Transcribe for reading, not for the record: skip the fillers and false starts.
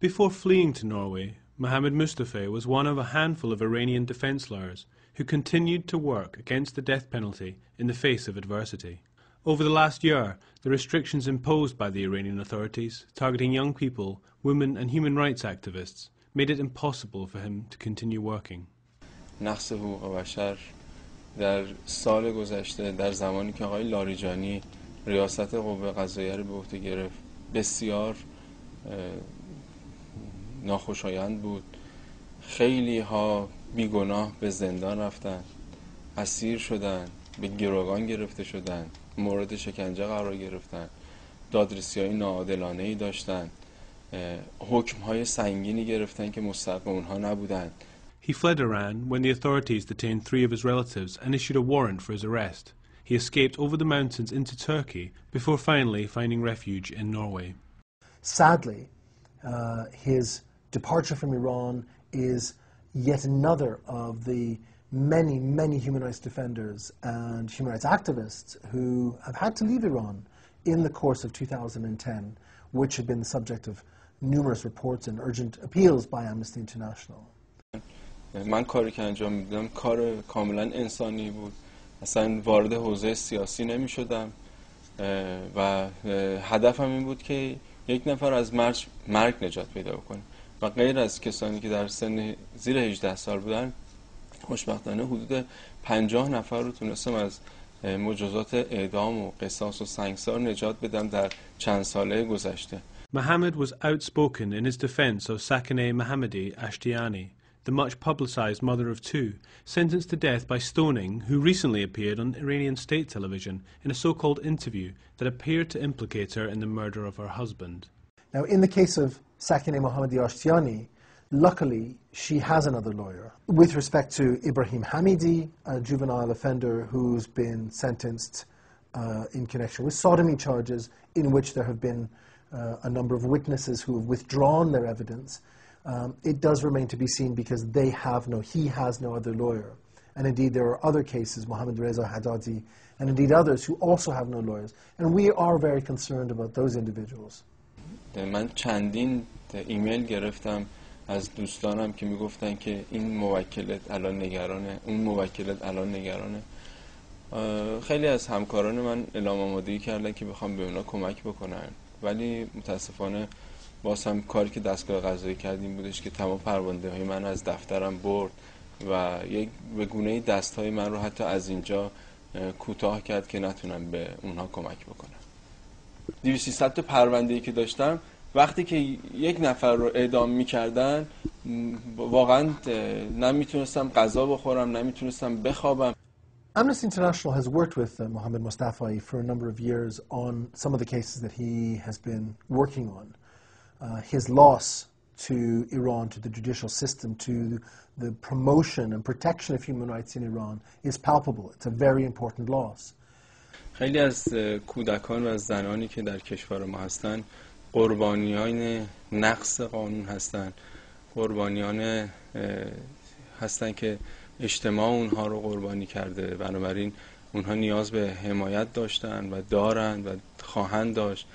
Before fleeing to Norway, Mohammed Mustafa was one of a handful of Iranian defense lawyers who continued to work against the death penalty in the face of adversity. Over the last year, the restrictions imposed by the Iranian authorities targeting young people, women and human rights activists made it impossible for him to continue working. نقض حقوق بشر در سال گذشته در زمانی که آقای لاریجانی ریاست قوه قضاییه رو به عهده گرفت بسیار ناخوشایند بود. خیلی ها بیگناه به زندان رفتن، اسیر شدن، به گروگان گرفته شدن، مورد شکنجه قرار گرفتن، دادرسی‌های ناعادلانه‌ای داشتن، حکم‌های سنگینی گرفتن که مستحق اونها نبودن. He fled Iran when the authorities detained 3 of his relatives and issued a warrant for his arrest. He escaped over the mountains into Turkey before finally finding refuge in Norway. Sadly, his departure from Iran is yet another of the many, many human rights defenders and human rights activists who have had to leave Iran in the course of 2010, which had been the subject of numerous reports and urgent appeals by Amnesty International. من کاری که انجام میدم کار کاملا انسانی بود. اصلا وارد حوزه سیاسی نمی شدم و هدفم این بود که یک نفر از مرگ نجات پیدا بکنه و غیر از کسانی که در سن زیر 18 سال بودن خوشبختانه حدود 50 نفر رو تونستم از مجازات اعدام و قصاص و سنگسار نجات بدم در چند ساله گذشته. Mohammed was outspoken in his defense of Sakineh Mohammadi Ashtiani, the much publicized mother of 2, sentenced to death by stoning, who recently appeared on Iranian state television in a so-called interview that appeared to implicate her in the murder of her husband. Now, in the case of Sakineh Mohammadi Ashtiani, luckily she has another lawyer. With respect to Ibrahim Hamidi, a juvenile offender who's been sentenced in connection with sodomy charges, in which there have been a number of witnesses who have withdrawn their evidence, it does remain to be seen because he has no other lawyer. And indeed there are other cases, Mohammad Reza Haddadi, and indeed others who also have no lawyers. And we are very concerned about those individuals. من چندین ایمیل گرفتم از دوستانم که میگفتن که این موکلت الان نگرانه، اون موکلت الان نگرانه. خیلی از همکاران من اعلام آمادگی کردن که بخوام به اونا کمک بکنن، ولی متاسفانه باز هم کاری که دستگاه قضایی کردیم بودش که تمام پرونده های من از دفترم برد و یک به گونه‌ای دستهای من رو حتی از اینجا کوتاه کرد که نتونم به اونها کمک بکنم. 200 تا پرونده‌ای که داشتم وقتی که یک نفر رو اعدام می‌کردن واقعا نمیتونستم غذا بخورم، نمیتونستم بخوابم. Amnesty International has worked with Mohammed Mustafa for a number of years on some of the cases that he has been working on. His loss to Iran, to the judicial system, to the promotion and protection of human rights in Iran is palpable. It's a very important loss. خیلی از کودکان و زنانی که در کشور ما هستن قربانیان نقض قانون هستن، قربانیان هستن که اجتماع اونها رو قربانی کرده، بنابراین اونها نیاز به حمایت داشتن و دارن و خواهند داشت